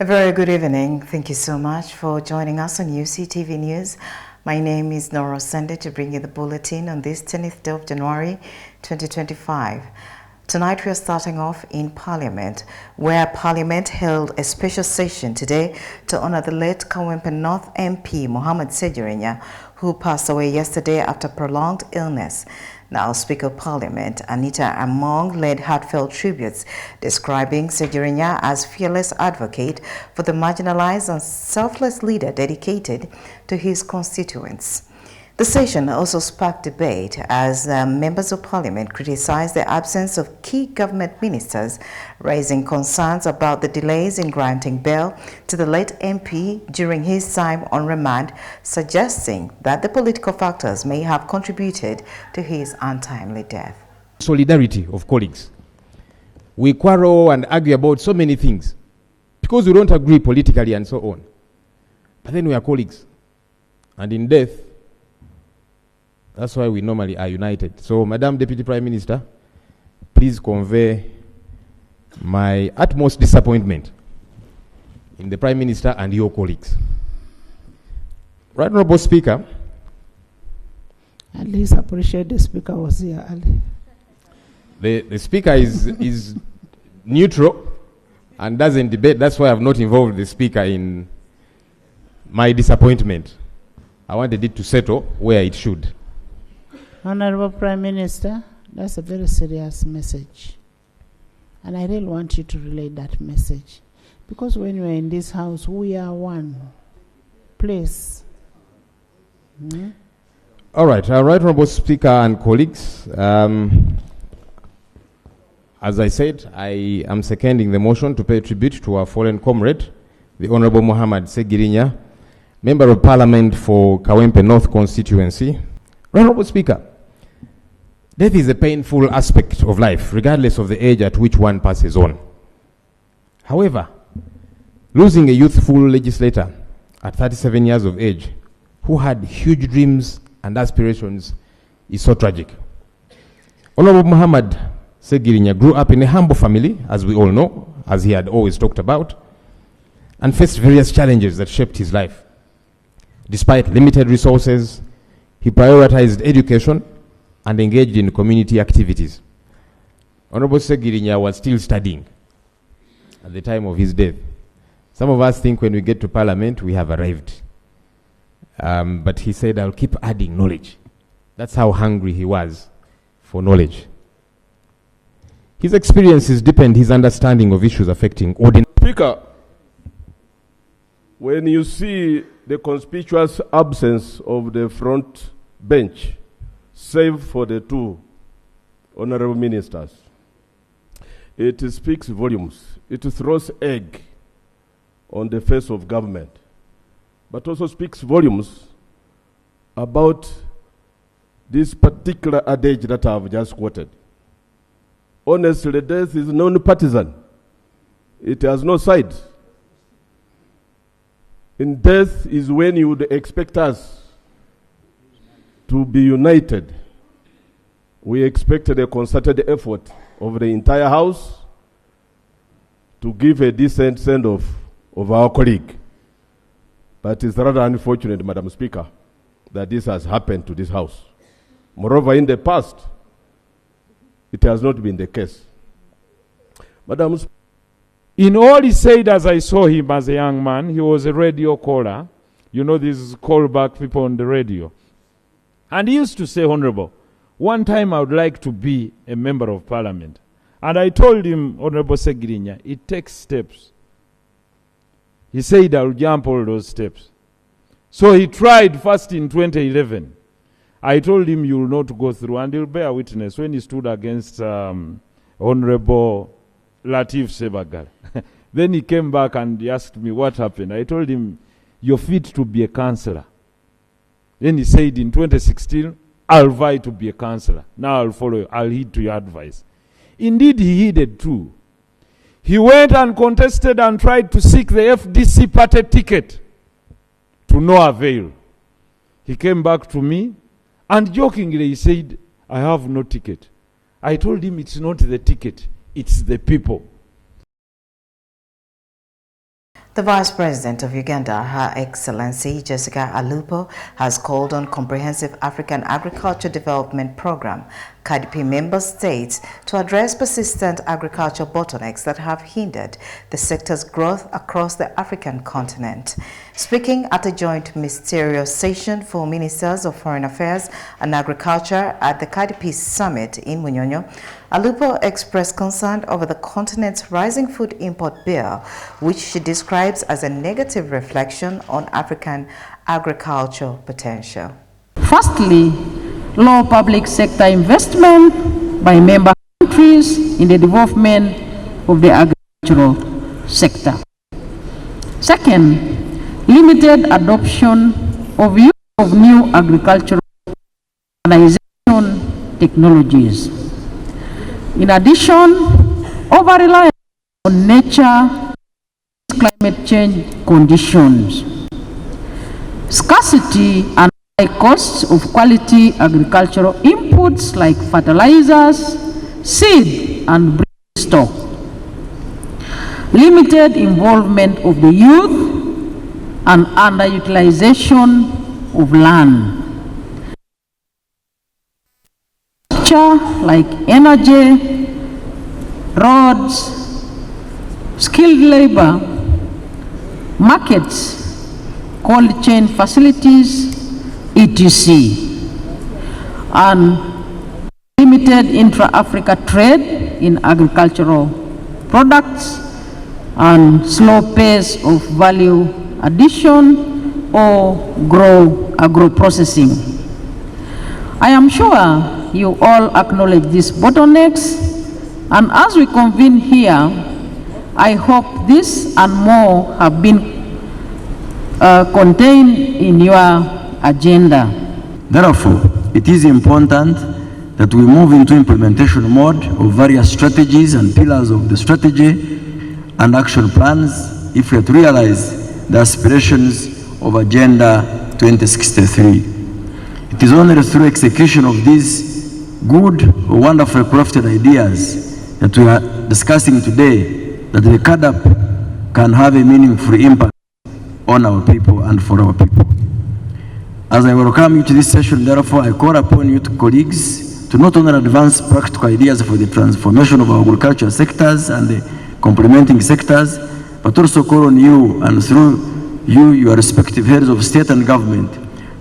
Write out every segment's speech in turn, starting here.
A very good evening. Thank you so much for joining us on Uctv News. My name is Nora Sende to bring you the bulletin on this 10th day of January 2025. Tonight we are starting off in Parliament, where Parliament held a special session today to honor the late Kawempe North MP Mohammed Sejurinya, who passed away yesterday after prolonged illness. Now, Speaker of Parliament Anita Among led heartfelt tributes, describing Sejurinya as fearless advocate for the marginalized and selfless leader dedicated to his constituents. The session also sparked debate as members of Parliament criticized the absence of key government ministers, raising concerns about the delays in granting bail to the late MP during his time on remand, suggesting that the political factors may have contributed to his untimely death. Solidarity of colleagues. We quarrel and argue about so many things because we don't agree politically and so on. But then we are colleagues. And in death, that's why we normally are united. So, Madam Deputy Prime Minister, please convey my utmost disappointment in the Prime Minister and your colleagues. Right Honorable Speaker. At least appreciate the Speaker was here early. The Speaker is neutral and doesn't debate. That's why I've not involved the Speaker in my disappointment. I wanted it to settle where it should. Honorable Prime Minister, that's a very serious message. And I really want you to relay that message. Because when we're in this house, we are one. Please. All right. Right, Honorable Speaker and colleagues. As I said, I am seconding the motion to pay tribute to our fallen comrade, the Honorable Mohammed Sejurinya, Member of Parliament for Kawempe North constituency. Honorable Speaker, death is a painful aspect of life, regardless of the age at which one passes on. However, losing a youthful legislator at 37 years of age, who had huge dreams and aspirations, is so tragic. Honorable Mohammed Sejurinya grew up in a humble family, as we all know, as he had always talked about, and faced various challenges that shaped his life. Despite limited resources, he prioritized education and engaged in community activities. Honorable Sejurinya was still studying at the time of his death. Some of us think when we get to Parliament, we have arrived. But he said, I'll keep adding knowledge. That's how hungry he was for knowledge. His experiences deepened his understanding of issues affecting ordinary. Speaker, when you see the conspicuous absence of the front bench, save for the two honorable ministers, it speaks volumes. It throws egg on the face of government, but also speaks volumes about this particular adage that I have just quoted. Honestly, death is non-partisan. It has no side. In death is when you would expect us to be united. We expected a concerted effort of the entire House to give a decent send-off of our colleague. But it's rather unfortunate, Madam Speaker, that this has happened to this House. Moreover, in the past, it has not been the case. Madam Speaker, in all he said, as I saw him as a young man, he was a radio caller. You know, these callback people on the radio. And he used to say, Honorable, one time I would like to be a member of Parliament. And I told him, Honorable Sejurinya, it takes steps. He said, I'll jump all those steps. So he tried first in 2011. I told him, you will not go through. And he'll bear witness when he stood against Honorable Latif Sebagal. Then he came back and he asked me what happened. I told him, you're fit to be a councillor. Then he said in 2016, I'll vie to be a councillor. Now I'll follow you. I'll heed to your advice. Indeed, he heeded too. He went and contested and tried to seek the FDC party ticket to no avail. He came back to me and jokingly he said, I have no ticket. I told him it's not the ticket, it's the people. The Vice President of Uganda, Her Excellency Jessica Alupo, has called on Comprehensive African Agriculture Development Program, KADP member states, to address persistent agricultural bottlenecks that have hindered the sector's growth across the African continent. Speaking at a joint ministerial session for Ministers of Foreign Affairs and Agriculture at the KADP Summit in Munyonyo, Alupo expressed concern over the continent's rising food import bill, which she describes as a negative reflection on African agricultural potential. Firstly, low public sector investment by member countries in the development of the agricultural sector. Second, limited adoption of use of new agricultural mechanization technologies. In addition, over-reliance on nature, climate change conditions, scarcity and high costs of quality agricultural inputs like fertilizers, seed and breeding stock, limited involvement of the youth and underutilization of land. Like energy, roads, skilled labor, markets, cold chain facilities, etc. And limited intra-Africa trade in agricultural products and slow pace of value addition or agro-processing. I am sure you all acknowledge these bottlenecks, and as we convene here, I hope this and more have been contained in your agenda. Therefore, it is important that we move into implementation mode of various strategies and pillars of the strategy and action plans if we are to realize the aspirations of Agenda 2063. It is only through execution of these good, wonderful, crafted ideas that we are discussing today that the KADP can have a meaningful impact on our people and for our people. As I welcome you to this session, therefore, I call upon you, colleagues, to not only advance practical ideas for the transformation of our agricultural sectors and the complementing sectors, but also call on you and through you, your respective heads of state and government,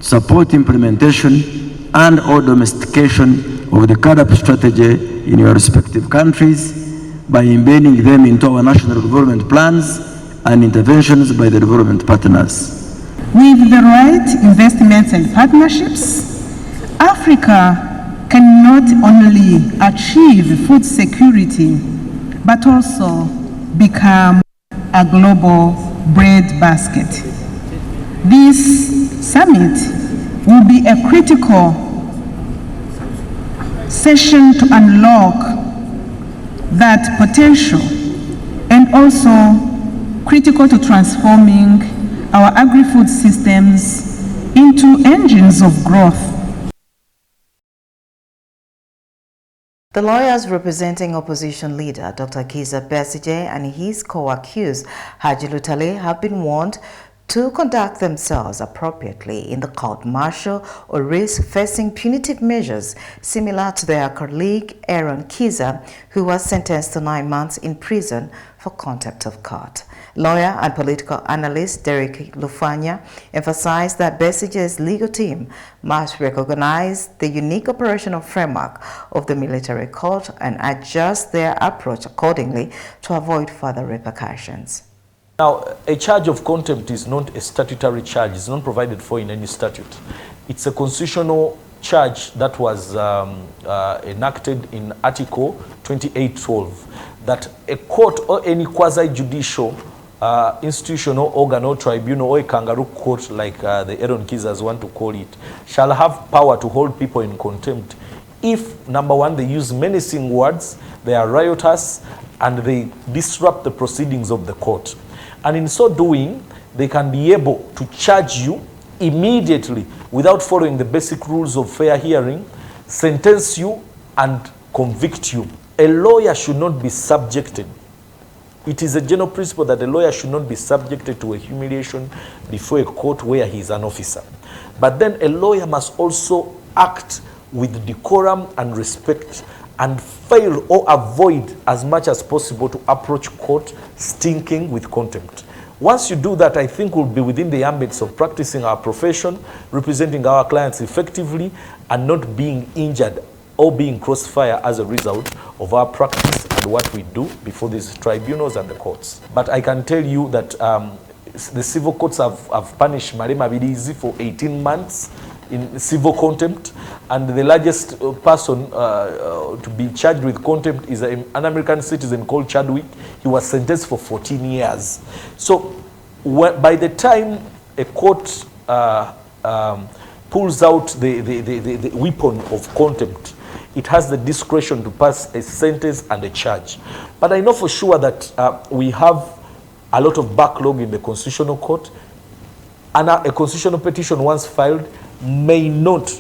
to support implementation and or domestication of the KADP strategy in your respective countries by embedding them into our national development plans and interventions by the development partners. With the right investments and partnerships, Africa can not only achieve food security, but also become a global bread basket. This summit will be a critical session to unlock that potential and also critical to transforming our agri-food systems into engines of growth. The lawyers representing opposition leader Dr. Kizza Besigye and his co-accused Haji Lutale have been warned to conduct themselves appropriately in the court-martial or risk facing punitive measures similar to their colleague Aaron Kizza, who was sentenced to 9 months in prison for contempt of court. Lawyer and political analyst Derek Lufanya emphasized that Besigye's legal team must recognize the unique operational framework of the military court and adjust their approach accordingly to avoid further repercussions. Now, a charge of contempt is not a statutory charge. It's not provided for in any statute. It's a constitutional charge that was enacted in Article 2812, that a court or any quasi-judicial institution or organ or tribunal or a kangaroo court, like the Aaron Kizzas want to call it, shall have power to hold people in contempt if, number one, they use menacing words, they are riotous, and they disrupt the proceedings of the court. And in so doing, they can be able to charge you immediately without following the basic rules of fair hearing, sentence you, and convict you. A lawyer should not be subjected It is a general principle that a lawyer should not be subjected to a humiliation before a court where he is an officer. But then a lawyer must also act with decorum and respect and fail or avoid as much as possible to approach court stinking with contempt. Once you do that, I think we'll be within the ambits of practicing our profession, representing our clients effectively, and not being injured or being crossfire as a result of our practice and what we do before these tribunals and the courts. But I can tell you that the civil courts have punished Marema Birizi for 18 months in civil contempt, and the largest person to be charged with contempt is an American citizen called Chadwick. He was sentenced for 14 years. So by the time a court pulls out the weapon of contempt, it has the discretion to pass a sentence and a charge. But I know for sure that we have a lot of backlog in the Constitutional Court, and a constitutional petition once filed may not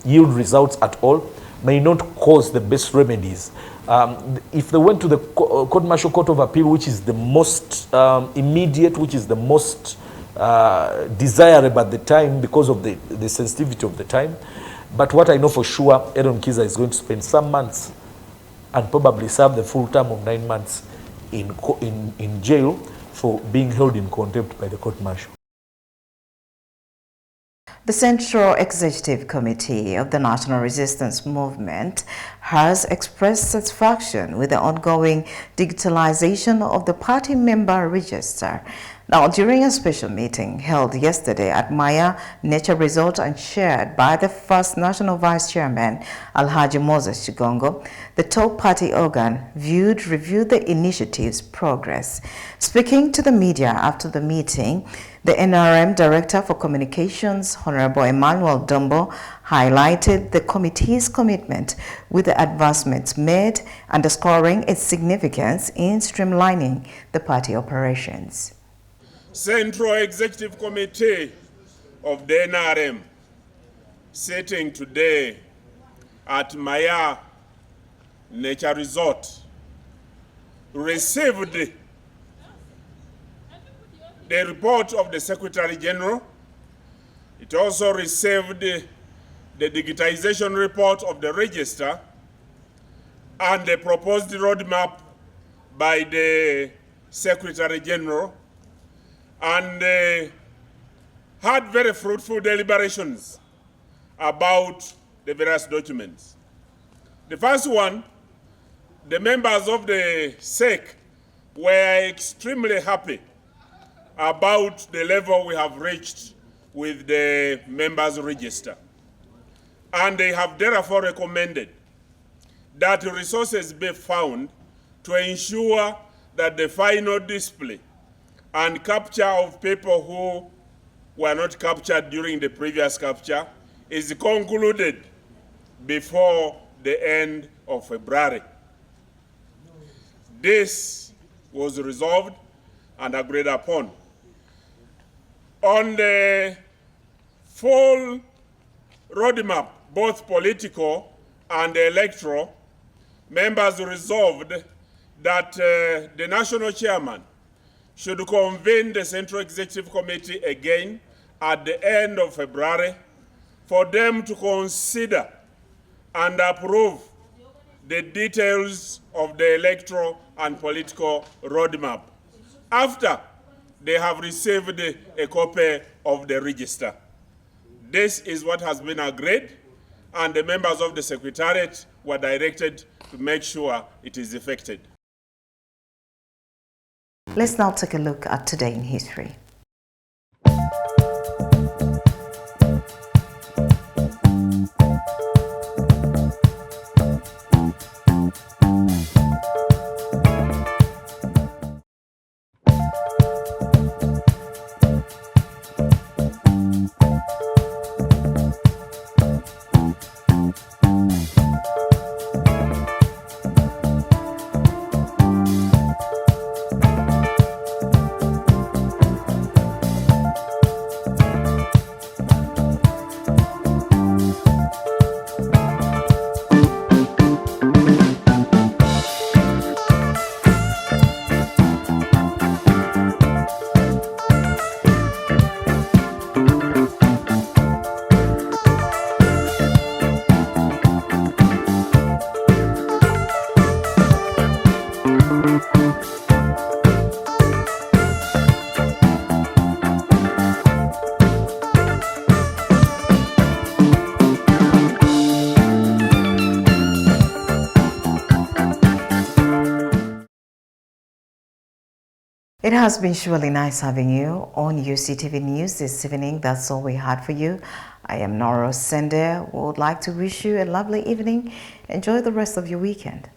yield results at all, may not cause the best remedies. If they went to the Court Martial Court of Appeal, which is the most immediate, which is the most desirable at the time because of the sensitivity of the time. But what I know for sure, Aaron Kiza is going to spend some months and probably serve the full term of 9 months in jail for being held in contempt by the court martial. The Central Executive Committee of the National Resistance Movement has expressed satisfaction with the ongoing digitalization of the party member register. Now, during a special meeting held yesterday at Maya Nature Resort and chaired by the first National Vice Chairman, Alhaji Moses Chigongo, the top party organ reviewed the initiative's progress. Speaking to the media after the meeting, the NRM Director for Communications, Honorable Emmanuel Dumbo, highlighted the committee's commitment with the advancements made, underscoring its significance in streamlining the party operations. Central Executive Committee of the NRM, sitting today at Maya Nature Resort, received the report of the Secretary General. It also received the digitization report of the register and the proposed roadmap by the Secretary General, and had very fruitful deliberations about the various documents. The first one, the members of the SEC were extremely happy about the level we have reached with the members register. And they have therefore recommended that resources be found to ensure that the final display and capture of people who were not captured during the previous capture is concluded before the end of February. This was resolved and agreed upon. On the full roadmap, both political and electoral, members resolved that the national chairman should convene the Central Executive Committee again at the end of February for them to consider and approve the details of the electoral and political roadmap after they have received a copy of the register. This is what has been agreed, and the members of the Secretariat were directed to make sure it is effected. Let's now take a look at Today in History. It has been surely nice having you on UCTV News this evening. That's all we had for you. I am Nora Sende. We would like to wish you a lovely evening. Enjoy the rest of your weekend.